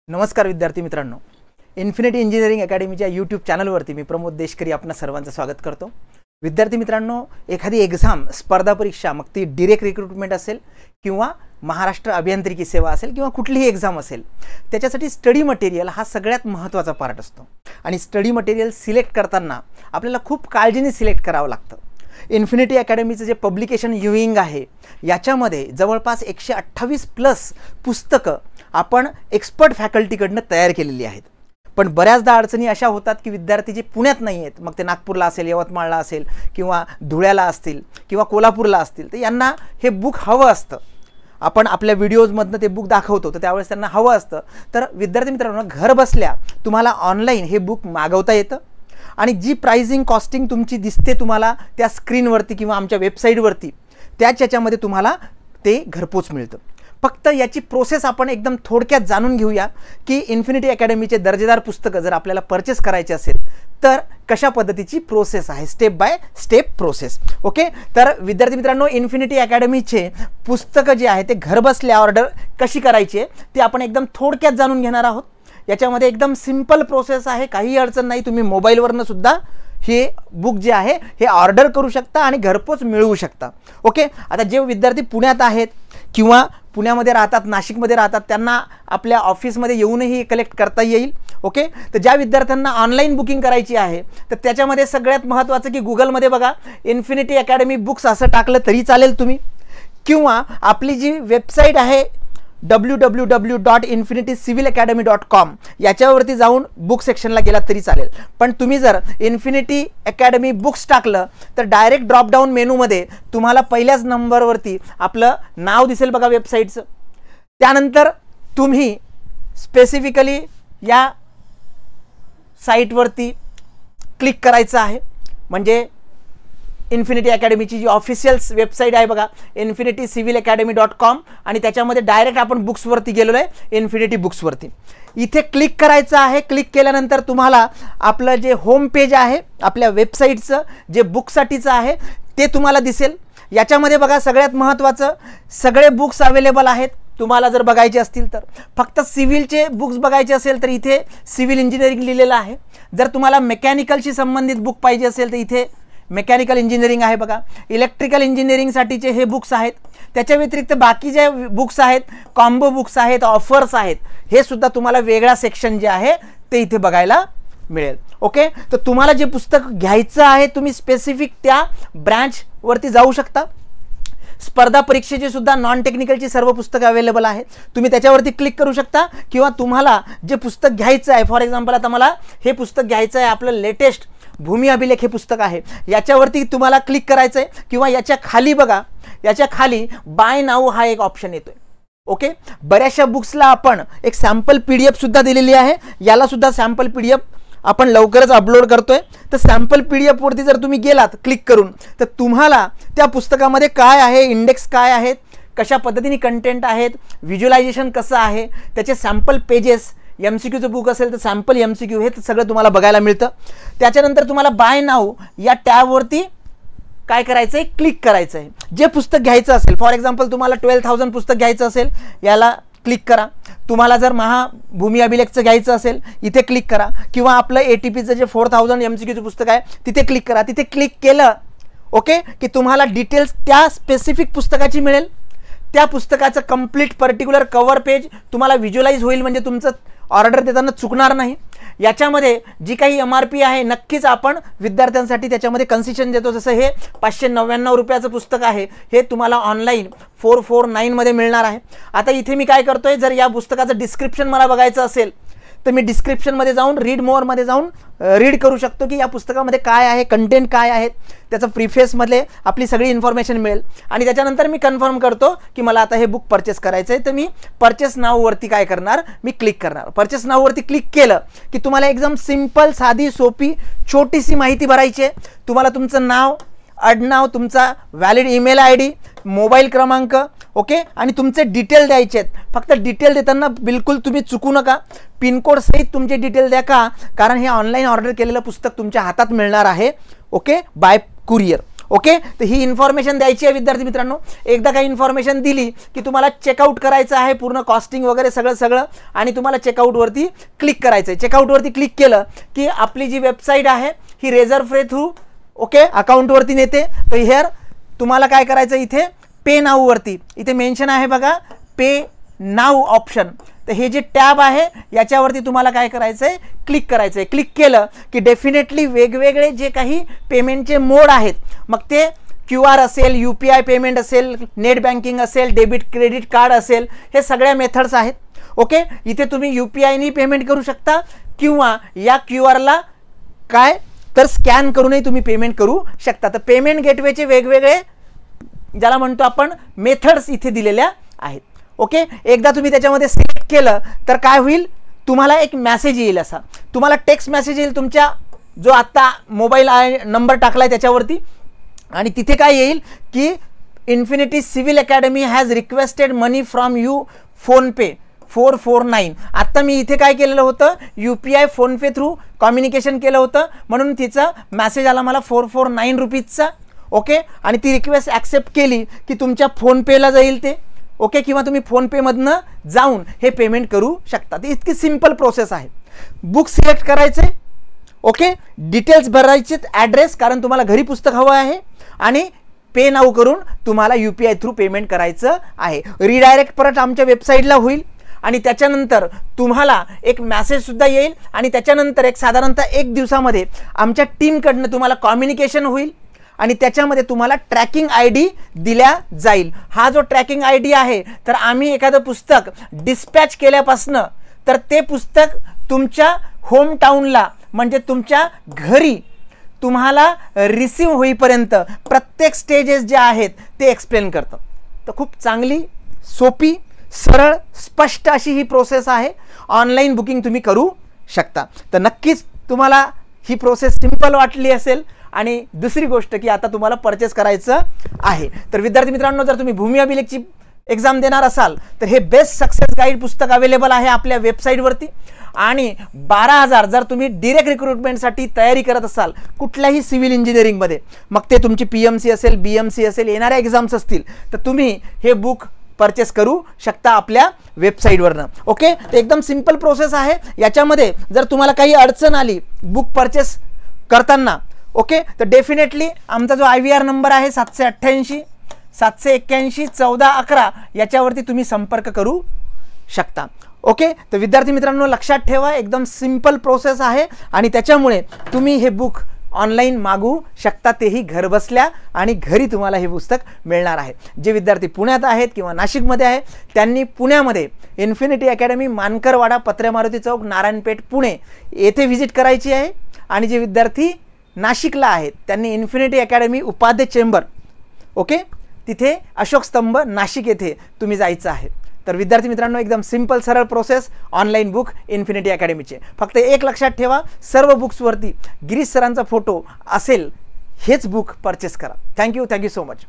नमस्कार विद्यार्थी मित्रांनो, इन्फिनिटी इंजिनिअरिंग अकॅडमीच्या यूट्यूब चॅनलवरती मी प्रमोद देशकरी आपणा सर्वांचं स्वागत करतो। विद्यार्थी मित्रांनो, एखादी एक्झाम स्पर्धा परीक्षा मग ती डायरेक्ट रिक्रुटमेंट असेल किंवा महाराष्ट्र अभियांत्रिकी सेवा असेल किंवा कुठलीही एक्झाम असेल, त्याच्यासाठी स्टडी मटेरियल हा सगळ्यात महत्त्वाचा पार्ट असतो आणि स्टडी मटेरियल सिलेक्ट करताना आपल्याला खूप काळजीने सिलेक्ट करावं लागतं। इन्फिनिटी अकॅडमीचं जे पब्लिकेशन व्ह्यूइंग आहे याच्यामध्ये जवळपास 128 प्लस पुस्तकं आपण एक्सपर्ट फॅकल्टीकडनं तयार केलेली आहेत। पण बऱ्याचदा अडचणी अशा होतात की विद्यार्थी जे पुण्यात नाही आहेत, मग ते नागपूरला असेल, यवतमाळला असेल किंवा धुळ्याला असतील किंवा कोल्हापूरला असतील, तर यांना हे बुक हवं असतं। आपण आपल्या व्हिडिओजमधनं ते बुक दाखवतो, तर त्यावेळेस त्यांना हवं असतं। तर विद्यार्थी मित्रांनो, घर बसल्या तुम्हाला ऑनलाईन हे बुक मागवता येतं आणि जी प्राइसिंग कॉस्टिंग तुमची दिसते तुम्हाला त्या स्क्रीनवरती किंवा आमच्या वेबसाईटवरती, त्याच्यामध्ये तुम्हाला ते घरपोच मिळतं। फक्त याची प्रोसेस आपण एकदम थोडक्यात जाणून घेऊया की इन्फिनिटी अकॅडमीचे दर्जेदार पुस्तकं जर आपल्याला परचेस करायचे असेल तर कशा पद्धतीची प्रोसेस आहे, step by step process. Okay, तर विद्यार्थी मित्रांनो, इन्फिनिटी अकॅडमीचे पुस्तकं जे आहे ते घरबसल्या ऑर्डर कशी करायची आहे ते आपण एकदम थोडक्यात जाणून घेणार आहोत। याच्यामध्ये एकदम सिंपल प्रोसेस आहे, काही अडचण नाही। तुम्ही मोबाईलवरनं सुद्धा हे बुक जे आहे हे ऑर्डर करू शकता आणि घरपोच मिळवू शकता। ओके, आता जे विद्यार्थी पुण्यात आहेत किंवा पुण्यामध्ये राहतात, नाशिकमध्ये राहतात, त्यांना आपल्या ऑफिसमध्ये येऊनही कलेक्ट करता येईल। ओके, तर ज्या विद्यार्थ्यांना ऑनलाईन बुकिंग करायची आहे तर त्याच्यामध्ये सगळ्यात महत्त्वाचं की गुगलमध्ये बघा इन्फिनिटी अकॅडमी बुक्स असं टाकलं तरी चालेल तुम्ही, किंवा आपली जी वेबसाईट आहे www.infinitycivilacademy.com याच्यावरती जाऊन बुक सेक्शनला गेलात तरी चालेल। पण तुम्ही जर इन्फिनिटी अकॅडमी बुक्स टाकलं तर डायरेक्ट ड्रॉप डाऊन मेनूमध्ये तुम्हाला पहिल्याच नंबरवरती आपलं नाव दिसेल बघा वेबसाईटचं। त्यानंतर तुम्ही स्पेसिफिकली या साईटवरती क्लिक करायचं आहे, म्हणजे इन्फिनिटी अकॅडमीची जी ऑफिशियल वेबसाईट आहे बघा infinitycivilacademy.com, आणि त्याच्यामध्ये डायरेक्ट आपण बुक्सवरती गेलेलो आहे, इन्फिनिटी बुक्सवरती इथे क्लिक करायचं आहे। क्लिक केल्यानंतर तुम्हाला आपलं जे होम पेज आहे आपल्या वेबसाईटचं जे बुकसाठीचं आहे ते तुम्हाला दिसेल। याच्यामध्ये बघा सगळ्यात महत्त्वाचं सगळे बुक्स अवेलेबल आहेत। तुम्हाला जर बघायचे असतील तर फक्त सिव्हिलचे बुक्स बघायचे असेल तर इथे सिव्हिल इंजिनिअरिंग लिहिलेलं आहे। जर तुम्हाला मेकॅनिकलशी संबंधित बुक पाहिजे असेल तर इथे मेकॅनिकल इंजिनिअरिंग आहे बघा। इलेक्ट्रिकल इंजिनिअरिंगसाठीचे हे बुक्स आहेत। त्याच्या व्यतिरिक्त बाकी जे बुक्स आहेत, कॉम्बो बुक्स आहेत, ऑफर्स आहेत, हे सुद्धा तुम्हाला वेगळा सेक्शन जे आहे ते इथे बघायला मिळेल। ओके, तर तुम्हाला जे पुस्तक घ्यायचं आहे तुम्ही स्पेसिफिक त्या ब्रँचवरती जाऊ शकता। स्पर्धा परीक्षेची सुद्धा नॉन टेक्निकलची सर्व पुस्तकं अवेलेबल आहेत, तुम्ही त्याच्यावरती क्लिक करू शकता। किंवा तुम्हाला जे पुस्तक घ्यायचं आहे, फॉर एक्झाम्पल आता मला हे पुस्तक घ्यायचं आहे, आपलं लेटेस्ट भूमी अभिलेख हे पुस्तक आहे, याच्यावरती तुम्हाला क्लिक करायचं आहे। किंवा याच्या खाली बघा, याच्या खाली बाय नाऊ हा एक ऑप्शन येतोय। ओके, बऱ्याचशा बुक्सला आपण एक सॅम्पल PDF सुद्धा दिलेली आहे, याला सुद्धा सॅम्पल PDF आपण लवकरच अपलोड करतोय। तर सॅम्पल PDF वरती जर तुम्ही गेलात क्लिक करून तर तुम्हाला त्या पुस्तकामध्ये काय आहे, इंडेक्स काय आहेत, कशा पद्धतीने कंटेंट आहेत, व्हिज्युअलायझेशन कसं आहे, त्याचे सॅम्पल पेजेस, MCQचं बुक असेल तर सॅम्पल MCQ हे सगळं तुम्हाला बघायला मिळतं। त्याच्यानंतर तुम्हाला बाय नाऊ या टॅबवरती काय करायचं आहे, क्लिक करायचं आहे। जे पुस्तक घ्यायचं असेल, फॉर एक्झाम्पल तुम्हाला 12,000 पुस्तक घ्यायचं असेल, याला क्लिक करा। तुम्हाला जर महाभूमी अभिलेखचं घ्यायचं असेल इथे क्लिक करा, किंवा आपलं ATPचं जे 4000 MCQचं पुस्तक आहे तिथे क्लिक करा। तिथे क्लिक केलं ओके की तुम्हाला डिटेल्स त्या स्पेसिफिक पुस्तकाची मिळेल। त्या पुस्तकाचं कंप्लीट पर्टिक्युलर कव्हर पेज तुम्हाला व्हिज्युअलाइज होईल, म्हणजे तुमचं ऑर्डर देताना चुकणार नाही। याच्यामध्ये जी काही MRP आहे नक्कीच आपण विद्यार्थ्यांसाठी त्याच्यामध्ये कन्सेशन देतो। जसं हे 599 रुपयाचं पुस्तक आहे, हे तुम्हाला ऑनलाईन 449 मध्ये मिळणार आहे। आता इथे मी काय करतोय, जर या पुस्तकाचं डिस्क्रिप्शन मला बघायचं असेल तर मी डिस्क्रिप्शनमध्ये जाऊन रीड मोअरमध्ये जाऊन रीड करू शकतो की या पुस्तकामध्ये काय आहे, कंटेंट काय आहेत, त्याचं प्रिफेसमध्ये आपली सगळी इन्फॉर्मेशन मिळेल। आणि त्याच्यानंतर मी कन्फर्म करतो की मला आता हे बुक परचेस करायचं आहे, तर मी परचेस नाववरती काय करणार, मी क्लिक करणार। परचेस नाववरती क्लिक केलं की तुम्हाला एकदम सिंपल, साधी, सोपी, छोटीशी माहिती भरायची आहे। तुम्हाला तुमचं नाव, आडनाव, तुमचा व्हॅलिड ईमेल ID, मोबाईल क्रमांक, ओके, आणि तुमचे डिटेल द्यायचे आहेत। फक्त डिटेल देताना बिलकुल तुम्ही चुकू नका, पिनकोड सहित तुमचे डिटेल द्या, का कारण हे ऑनलाईन ऑर्डर केलेलं पुस्तक तुमच्या हातात मिळणार आहे, ओके, बाय कुरिअर। ओके, तर ही इन्फॉर्मेशन द्यायची आहे विद्यार्थी मित्रांनो. एकदा काही इन्फॉर्मेशन दिली की तुम्हाला चेकआउट करायचं आहे, पूर्ण कॉस्टिंग वगैरे सगळं आणि तुम्हाला चेकआउटवरती क्लिक करायचं आहे. चेकआउटवरती क्लिक केलं की आपली जी वेबसाईट आहे ही रेझरफ्रे थ्रू ओके अकाउंटवरती नेते. तर हेअर तुम्हाला काय करायचं, इथे पे नाऊवरती इथे मेन्शन आहे बघा, पे नाऊ ऑप्शन. तर हे जे टॅब आहे याच्यावरती तुम्हाला काय करायचं आहे, क्लिक करायचं आहे. क्लिक केलं की डेफिनेटली वेगवेगळे जे काही पेमेंटचे मोड आहेत, मग ते QR असेल, UPI पेमेंट असेल, नेट बँकिंग असेल, डेबिट क्रेडिट कार्ड असेल, हे सगळ्या मेथड्स आहेत. ओके, इथे तुम्ही UPIनी पेमेंट करू शकता किंवा या QRला काय तर स्कॅन करूनही तुम्ही पेमेंट करू शकता. तर पेमेंट गेटवेचे वेगवेगळे ज्याला म्हणतो आपण मेथड्स इथे दिलेल्या आहेत. ओके, एकदा तुम्ही त्याच्यामध्ये सिलेक्ट केलं तर काय होईल, तुम्हाला एक मेसेज येईल, असा तुम्हाला टेक्स्ट मेसेज येईल तुमच्या जो आता मोबाईल नंबर टाकलाय त्याच्यावरती. आणि तिथे काय येईल की infinity civil academy has requested money from you PhonePe 449. आत्ता मी इथे काय केलेलं होतं, UPI फोनपे थ्रू कम्युनिकेशन केलं होतं म्हणून तिचा मेसेज आला मला 449 रुपीजचा. ओके, आणि ती रिक्वेस्ट ॲक्सेप्ट केली की तुमच्या फोनपेला जाईल ते. ओके, किंवा तुम्ही फोनपेमधनं जाऊन हे पेमेंट करू शकता. ती इतकी सिंपल प्रोसेस आहे. बुक सिलेक्ट करायचे, ओके, डिटेल्स भरायचे, ॲड्रेस कारण तुम्हाला घरी पुस्तक हवं आहे, आणि पे नाऊ करून तुम्हाला UPI थ्रू पेमेंट करायचं आहे. रिडायरेक्ट परत आमच्या वेबसाईटला होईल आणि त्याच्यानंतर तुम्हाला एक मेसेजसुद्धा येईल आणि त्याच्यानंतर एक साधारणतः 1 दिवसामध्ये आमच्या टीमकडनं तुम्हाला कम्युनिकेशन होईल आणि त्याच्यामध्ये तुम्हाला ट्रॅकिंग ID दिल्या जाईल. हा जो ट्रॅकिंग ID आहे, तर आम्ही एखादं पुस्तक डिस्पॅच केल्यापासनं तर ते पुस्तक तुमच्या होम टाऊनला म्हणजे तुमच्या घरी तुम्हाला रिसीव होईपर्यंत प्रत्येक स्टेजेस जे आहेत ते एक्सप्लेन करतं. तर खूप चांगली, सोपी, सरळ, स्पष्ट अशी ही प्रोसेस आहे. ऑनलाईन बुकिंग तुम्ही करू शकता. तर नक्कीच तुम्हाला ही प्रोसेस सिंपल वाटली असेल. आणि दुसरी गोष्ट की आता तुम्हाला परचेस करायचं आहे. तर विद्यार्थी मित्रांनो, जर तुम्ही भूमी अभिलेखची एक्झाम देणार असाल तर हे बेस्ट सक्सेस गाईड पुस्तक अवेलेबल आहे आपल्या वेबसाईटवरती. आणि 12,000 जर तुम्ही डिरेक्ट रिक्रुटमेंटसाठी तयारी करत असाल कुठल्याही सिव्हिल इंजिनिअरिंगमध्ये, मग ते तुमची PMC असेल, BMC असेल, येणाऱ्या एक्झाम्स असतील, तर तुम्ही हे बुक परचेस करू शकता आपल्या वेबसाईटवरनं. ओके, तर एकदम सिंपल प्रोसेस आहे. याच्यामध्ये जर तुम्हाला काही अडचण आली बुक परचेस करताना, ओके, तर डेफिनेटली आमचा जो IVR नंबर आहे 788 781 1411 याच्यावरती तुम्ही संपर्क करू शकता. ओके, तर विद्यार्थी मित्रांनो लक्षात ठेवा, एकदम सिंपल प्रोसेस आहे आणि त्याच्यामुळे तुम्ही हे बुक ऑनलाईन मागवू शकता, तेही घर बसल्या, आणि घरी तुम्हाला हे पुस्तक मिळणार आहे. जे विद्यार्थी पुण्यात आहेत किंवा नाशिकमध्ये आहेत त्यांनी पुण्यामध्ये इन्फिनिटी अकॅडमी, मानकरवाडा, पत्रे मारुती चौक, नारायणपेठ, पुणे येथे व्हिजिट करायची आहे. आणि जे विद्यार्थी नाशिकला आहेत त्यांनी infinity academy, Upadhye chamber, okay, तिथे अशोक स्तंभ, नाशिक येथे तुम्ही जायचं आहे. तर विद्यार्थी मित्रांनो एकदम सिंपल सरळ प्रोसेस ऑनलाईन बुक इन्फिनिटी अकॅडमीचे. फक्त एक लक्षात ठेवा, सर्व बुक्सवरती गिरीश सरांचा फोटो असेल हेच बुक परचेस करा. Thank you so much.